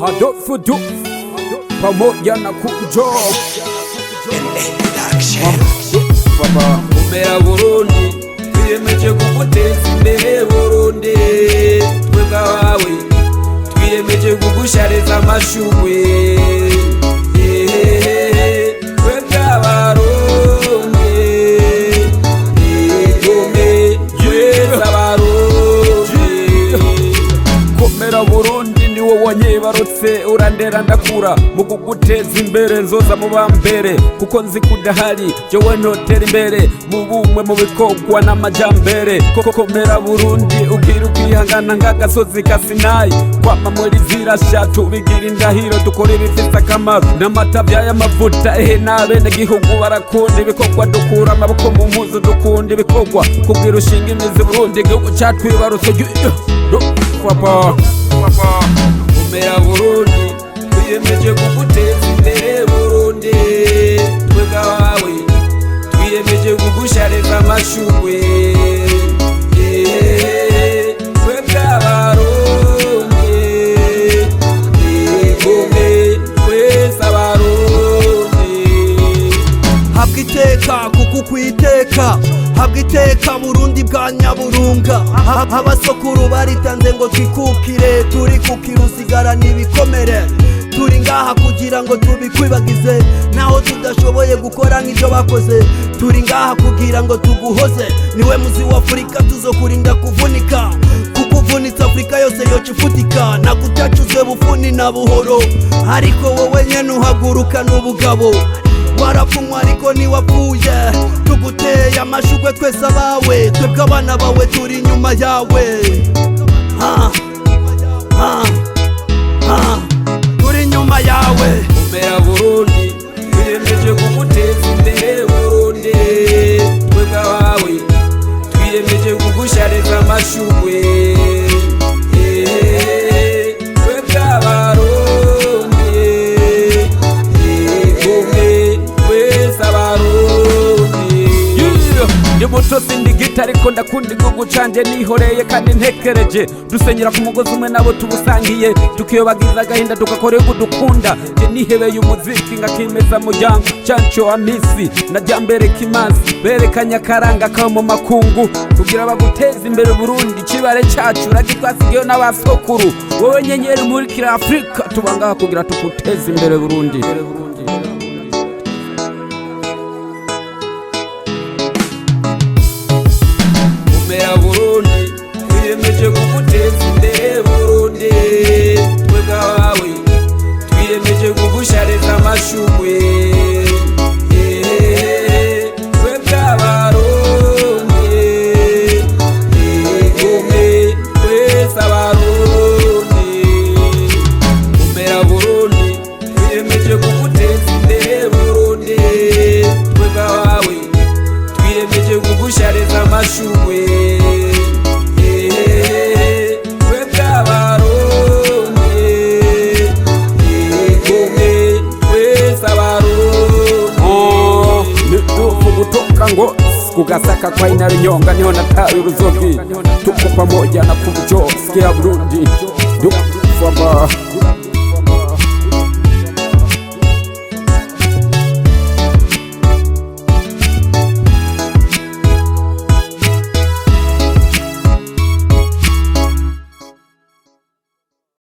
Hadofudu pamoja na kujo Baba umera Burundi twiyemeje kuguteza imbere Burundi twebwe abawe twiyemeje kugushariza amashugwe twebwe abarundi twebwe abarundi komera Burundi ni wowe wanyibarutse urandera ndakura mu kuguteza imbere nzoza mu bambere kuko nzi kudahari jewe ntotera imbere mu bumwe mu bikorwa n'amajambere komera Burundi ugira ukwihangana nk'agasozi ka Sinayi kwama muri zirashatu bigira indahiro dukora ibifise akamaro n'amatavya y'amavuta n'abene gihugu barakunda ibikorwa dukura amaboko mu mpuzu dukunda ibikorwa kugira ushinga imizi Burundi igihugu catwibarutse umera Burundi twiyemeje kuguteza imbere Burundi twebwe abawe twiyemeje kugushariza amashugwe twebwe abarundi twese abarundi habwa iteka kuko kwiteka habwa iteka Burundi bwa Nyaburunga abasokuru baritanze ngo twikukire turi kukira usigara n'ibikomere turi ngaha kugira ngo tubikwibagize naho tudashoboye gukora nk'ibyo bakoze turi ngaha kugira ngo tuguhoze niwe muzi wa Afrika tuzokurinda kuvunika kukuvunitsa Afrika yose yoca ifutika nakutacuze bufuni na buhoro ariko wowe nyene uhaguruka n'ubugabo warapfunwa ariko ntiwapfuye tuguteye amashugwe twese abawe twebwe abana bawe turi inyuma yawe turi inyuma yawe umera Burundi twiyemeje kuguteza imbere Burundi twebwe abawe twiyemeje kugushariza amashugwe twebwe abarundi twese abarundi ndi muto sindigita ariko ndakunda igihugu canje nihoreye kandi ntekereje dusenyera ku mugozi umwe nabo tubusangiye tukiyobagiza agahinda tugakorera udukunda je nihebeye umuziki ngakimeza muryango Chancho Amisi na Jambere Kimanzi berekanye akaranga kawo mu makungu kugira baguteza imbere Burundi cibare cacu ragitwasigiyeho n'abasokuru wowe nyenyeri muri kira Afrika tubangaha kugira tukuteza imbere Burundi umera Burundi twiyemeje kuguteza imbere Burundi twebwe abawe twiyemeje kugushariza amashugwe twebwe abarundi twese abarundi umera Burundi twiyemeje kuguteza imbere Burundi twebwe abawe twiyemeje kugushariza amashugwe twebwe abarundi twese abarundi nitufu kutoka ngo kugasaka kwa Inarunyonga niho nataye uruzogi tuko pamoja na kumjo sikia Burundi dufaba